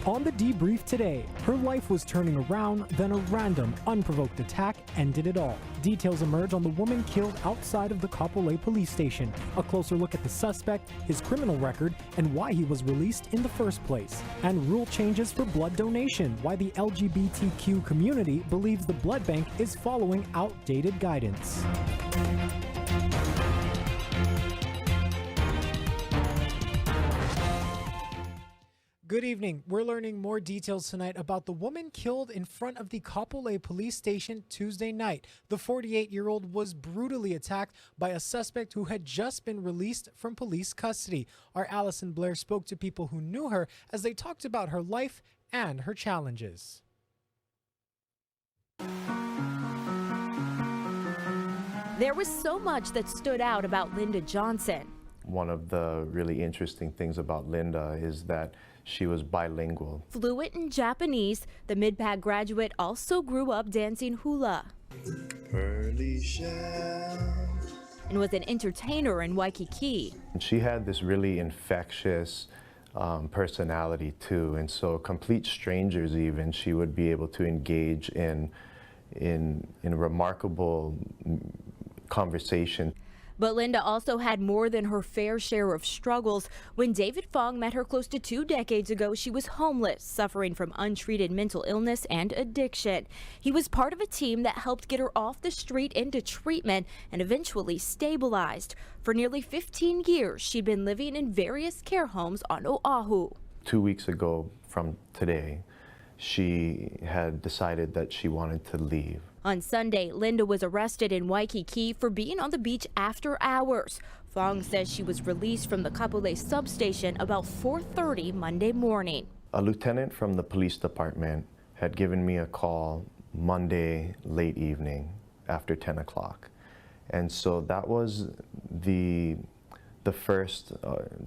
On the debrief today, her life was turning around, then a random, unprovoked attack ended it all. Details emerge on the woman killed outside of the Kapolei police station. A closer look at the suspect, his criminal record, and why he was released in the first place. And rule changes for blood donation, why the LGBTQ community believes the blood bank is following outdated guidance. Good evening. We're learning more details tonight about the woman killed in front of the Kapolei police station Tuesday night. The 48-year-old was brutally attacked by a suspect who had just been released from police custody. Our Allyson Blair spoke to people who knew her as they talked about her life and her challenges. There was so much that stood out about Linda Johnson. One of the really interesting things about Linda is that she was bilingual. Fluent in Japanese, the Mid-Pac graduate also grew up dancing hula and was an entertainer in Waikiki. She had this really infectious personality too, and so complete strangers even, she would be able to engage in remarkable conversation. But Linda also had more than her fair share of struggles. When David Fong met her close to 2 decades ago, she was homeless, suffering from untreated mental illness and addiction. He was part of a team that helped get her off the street into treatment and eventually stabilized. For nearly 15 years, she'd been living in various care homes on Oahu. 2 weeks ago from today, she had decided that she wanted to leave. On Sunday, Linda was arrested in Waikiki for being on the beach after hours. Fong says she was released from the Kapolei substation about 4:30 Monday morning. A lieutenant from the police department had given me a call Monday late evening after 10 o'clock. And so that was the first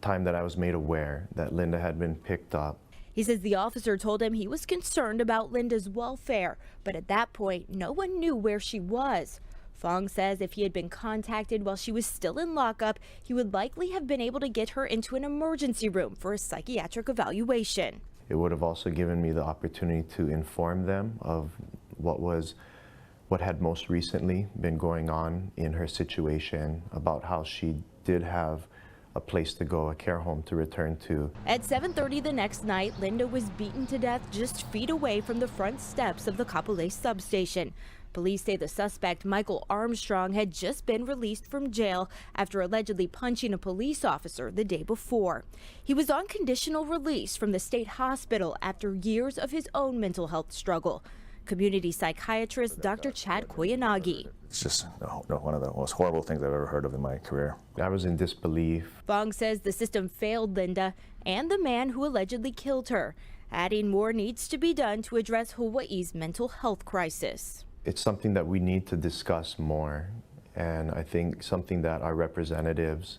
time that I was made aware that Linda had been picked up. He says the officer told him he was concerned about Linda's welfare, but at that point, no one knew where she was. Fong says if he had been contacted while she was still in lockup, he would likely have been able to get her into an emergency room for a psychiatric evaluation. It would have also given me the opportunity to inform them of what had most recently been going on in her situation, about how she did have a place to go, a care home to return to. At 7:30 the next night, Linda was beaten to death just feet away from the front steps of the Kapolei substation. Police say the suspect, Michael Armstrong, had just been released from jail after allegedly punching a police officer the day before. He was on conditional release from the state hospital after years of his own mental health struggle. Community psychiatrist Dr. Chad Koyanagi. It's just one of the most horrible things I've ever heard of in my career. I was in disbelief. Fong says the system failed Linda and the man who allegedly killed her, adding more needs to be done to address Hawaii's mental health crisis. It's something that we need to discuss more, and I think something that our representatives,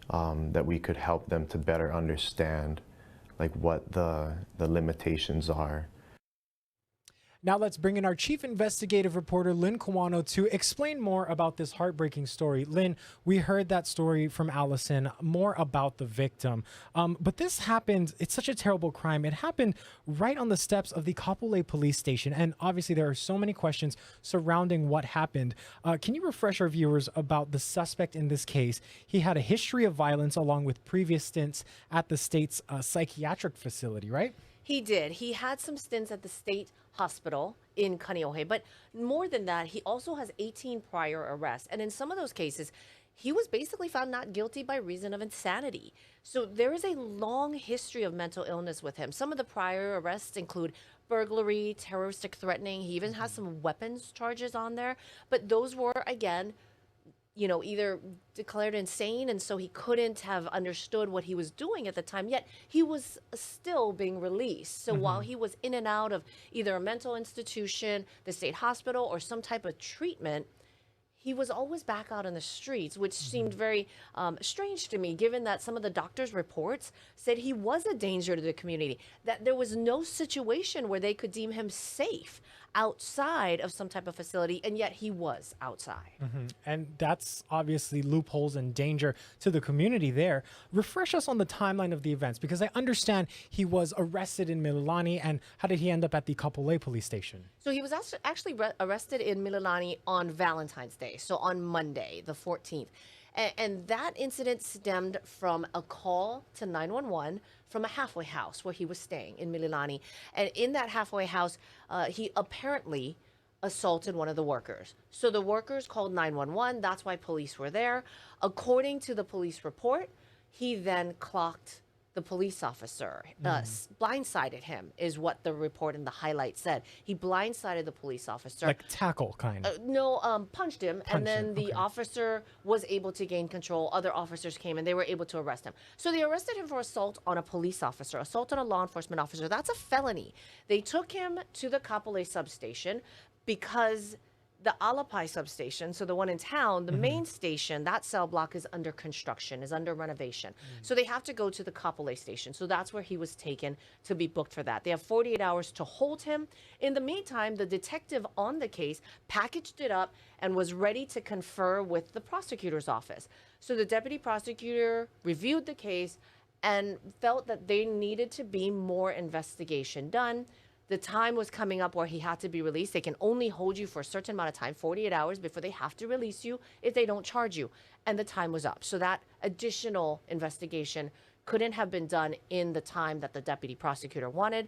that we could help them to better understand like what the limitations are. Now let's bring in our chief investigative reporter, Lynn Kawano, to explain more about this heartbreaking story. Lynn, we heard that story from Allyson, more about the victim. But this happened, it's such a terrible crime. It happened right on the steps of the Kapolei police station. And obviously there are so many questions surrounding what happened. Can you refresh our viewers about the suspect in this case? He had a history of violence along with previous stints at the state's psychiatric facility, right? He did. He had some stints at the state hospital in Kaneohe, but more than that, he also has 18 prior arrests. And in some of those cases, he was basically found not guilty by reason of insanity. So there is a long history of mental illness with him. Some of the prior arrests include burglary, terroristic threatening. He even has some weapons charges on there. But those were, again, either declared insane, and so he couldn't have understood what he was doing at the time, yet he was still being released. So while he was in and out of either a mental institution, the state hospital, or some type of treatment, he was always back out on the streets, which seemed very strange to me, given that some of the doctors' reports said he was a danger to the community, that there was no situation where they could deem him safe. outside of some type of facility, and yet he was outside. And that's obviously loopholes and danger to the community there. Refresh us on the timeline of the events, because I understand he was arrested in Mililani, and how did he end up at the Kapolei police station? So he was actually arrested in Mililani on Valentine's Day, so on Monday, the 14th. And that incident stemmed from a call to 911 from a halfway house where he was staying in Mililani. And in that halfway house, he apparently assaulted one of the workers. So the workers called 911. That's why police were there. According to the police report, he then clocked the police officer, blindsided him, is what the report in the highlight said. He blindsided the police officer. Like tackle kind of. No, punched him. And then him, the okay. officer was able to gain control. Other officers came and they were able to arrest him. So they arrested him for assault on a police officer, assault on a law enforcement officer. That's a felony. They took him to the Kapolei substation because the Alapai substation, so the one in town, the main station, that cell block is under construction, is under renovation. So they have to go to the Kapolei station. So that's where he was taken to be booked for that. They have 48 hours to hold him. In the meantime, the detective on the case packaged it up and was ready to confer with the prosecutor's office. So the deputy prosecutor reviewed the case and felt that there needed to be more investigation done. The time was coming up where he had to be released. They can only hold you for a certain amount of time, 48 hours, before they have to release you if they don't charge you. And the time was up. So that additional investigation couldn't have been done in the time that the deputy prosecutor wanted.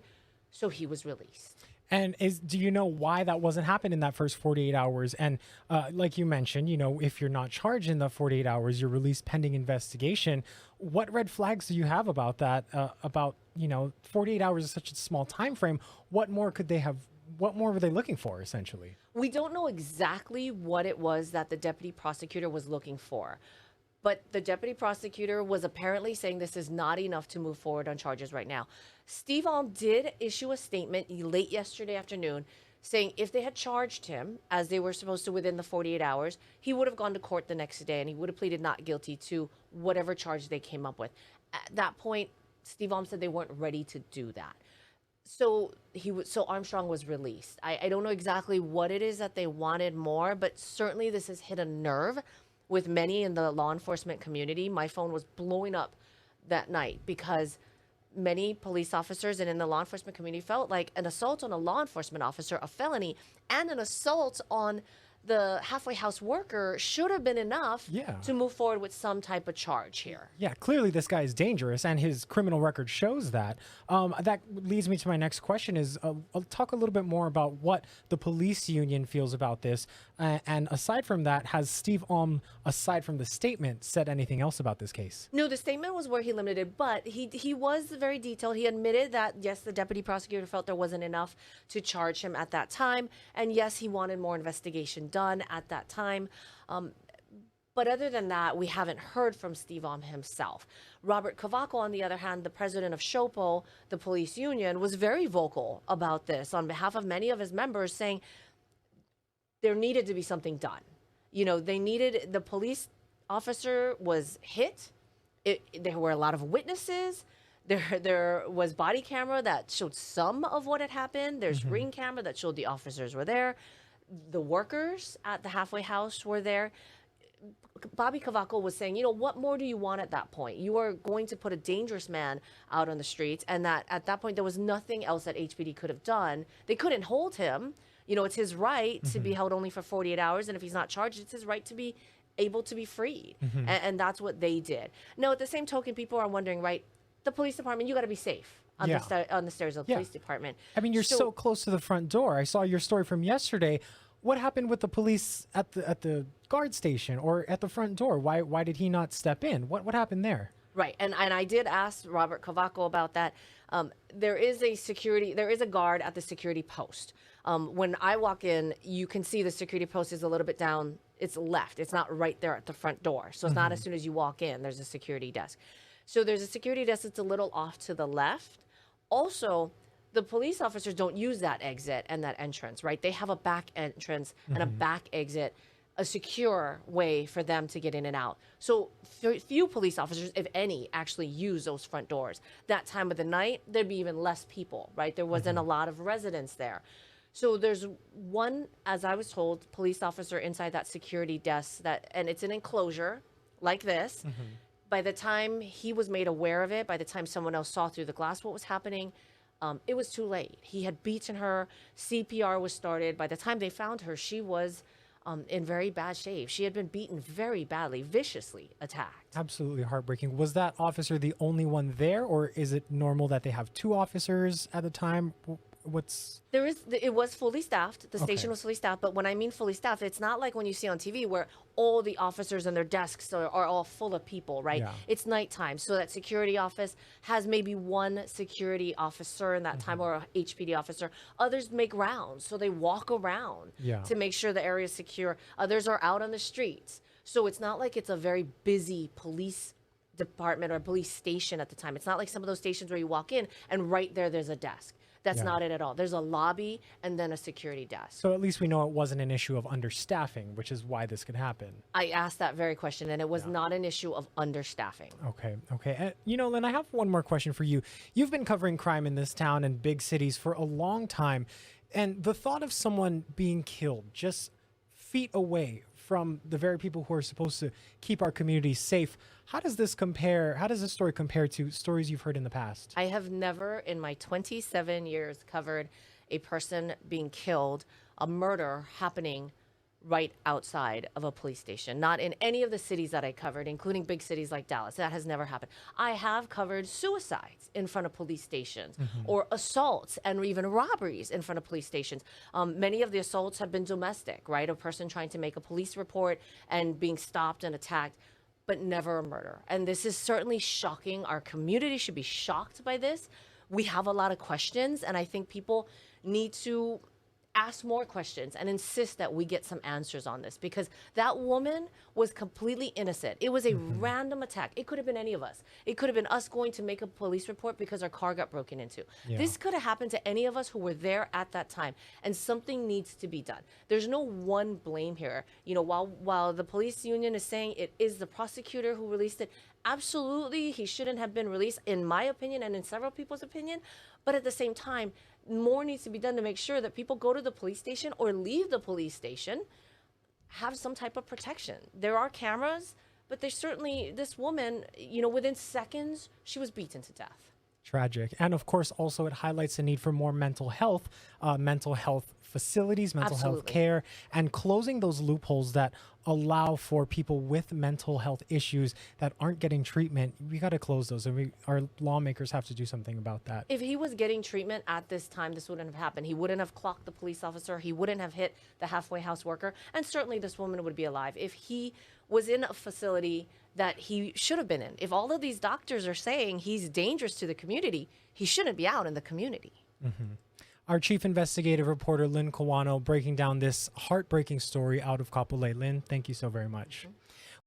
So he was released. And do you know why that wasn't happening in that first 48 hours? And like you mentioned, if you're not charged in the 48 hours, you're released pending investigation. What red flags do you have about that? 48 hours is such a small time frame. What more could they have? What more were they looking for, essentially? We don't know exactly what it was that the deputy prosecutor was looking for. But the deputy prosecutor was apparently saying this is not enough to move forward on charges right now. Steve Alm did issue a statement late yesterday afternoon saying if they had charged him, as they were supposed to within the 48 hours, he would have gone to court the next day and he would have pleaded not guilty to whatever charge they came up with. At that point, Steve Alm said they weren't ready to do that. So Armstrong was released. I don't know exactly what it is that they wanted more, but certainly this has hit a nerve with many in the law enforcement community. My phone was blowing up that night because many police officers and in the law enforcement community felt like an assault on a law enforcement officer, a felony, and an assault on the halfway house worker should have been enough to move forward with some type of charge here. Yeah, clearly this guy is dangerous and his criminal record shows that. That leads me to my next question is I'll talk a little bit more about what the police union feels about this. And aside from that, has Steve Alm, aside from the statement, said anything else about this case? No, the statement was where he limited, but he was very detailed. He admitted that, yes, the deputy prosecutor felt there wasn't enough to charge him at that time. And yes, he wanted more investigation done at that time. But other than that, we haven't heard from Steve Alm himself. Robert Kawako, on the other hand, the president of SHOPO, the police union, was very vocal about this on behalf of many of his members, saying there needed to be something done. The police officer was hit. There were a lot of witnesses. There was body camera that showed some of what had happened. There's ring camera that showed the officers were there. The workers at the halfway house were there. Bobby Kawako was saying, what more do you want at that point? You are going to put a dangerous man out on the streets, and that at that point there was nothing else that HPD could have done. They couldn't hold him. It's his right to be held only for 48 hours, and if he's not charged, it's his right to be able to be freed. And that's what they did. Now, at the same token, people are wondering, right, the police department, you got to be safe on the stairs of the police department. I mean, you're so close to the front door. I saw your story from yesterday. What happened with the police at the guard station or at the front door? Why did he not step in? What happened there? Right, and I did ask Robert Kawako about that. There is a guard at the security post. When I walk in, you can see the security post is a little bit down. It's left. It's not right there at the front door. So it's not as soon as you walk in, there's a security desk. So there's a security desk that's a little off to the left. Also, the police officers don't use that exit and that entrance, right? They have a back entrance and a back exit, a secure way for them to get in and out. So few police officers, if any, actually use those front doors. That time of the night, there'd be even less people, right? There wasn't a lot of residents there. So there's one, as I was told, police officer inside that security desk and it's an enclosure like this. By the time he was made aware of it, by the time someone else saw through the glass what was happening, it was too late. He had beaten her. CPR was started. By the time they found her, she was in very bad shape. She had been beaten very badly, viciously attacked. Absolutely heartbreaking. Was that officer the only one there, or is it normal that they have 2 officers at a time? It was fully staffed. The station Okay. was fully staffed. But when I mean fully staffed, it's not like when you see on TV where all the officers and their desks are all full of people, right? Yeah. It's nighttime. So that security office has maybe 1 security officer in that time or a HPD officer. Others make rounds. So they walk around Yeah. to make sure the area is secure. Others are out on the streets. So it's not like it's a very busy police department or police station at the time. It's not like some of those stations where you walk in and right there's a desk. That's Yeah. not it at all. There's a lobby and then a security desk. So at least we know it wasn't an issue of understaffing, which is why this could happen. I asked that very question, and it was not an issue of understaffing. Okay. Lynn, I have one more question for you. You've been covering crime in this town and big cities for a long time, and the thought of someone being killed just feet away from the very people who are supposed to keep our communities safe, how does this story compare to stories you've heard in the past? I have never in my 27 years covered a person being killed, a murder happening right outside of a police station. Not in any of the cities that I covered, including big cities like Dallas. That has never happened. I have covered suicides in front of police stations or assaults and even robberies in front of police stations. Many of the assaults have been domestic, right? A person trying to make a police report and being stopped and attacked, but never a murder. And this is certainly shocking. Our community should be shocked by this. We have a lot of questions, and I think people need to ask more questions and insist that we get some answers on this, because that woman was completely innocent. It was a random attack. It could have been any of us. It could have been us going to make a police report because our car got broken into. Yeah. This could have happened to any of us who were there at that time, and something needs to be done. There's no one blame here. You know, while the police union is saying it is the prosecutor who released it, absolutely he shouldn't have been released, in my opinion and in several people's opinion. But at the same time, more needs to be done to make sure that people go to the police station or leave the police station have some type of protection. There are cameras, but there's certainly this woman, you know, within seconds, she was beaten to death. Tragic. And of course, also it highlights the need for more mental health facilities, mental health Absolutely. care, and closing those loopholes that allow for people with mental health issues that aren't getting treatment. We got to close those, and our lawmakers have to do something about that. If he was getting treatment at this time, this wouldn't have happened. He wouldn't have clocked the police officer. He wouldn't have hit the halfway house worker. And certainly this woman would be alive. If he was in a facility that he should have been in, if all of these doctors are saying he's dangerous to the community, he shouldn't be out in the community. Our chief investigative reporter, Lynn Kawano, breaking down this heartbreaking story out of Kapolei. Lynn, thank you so very much.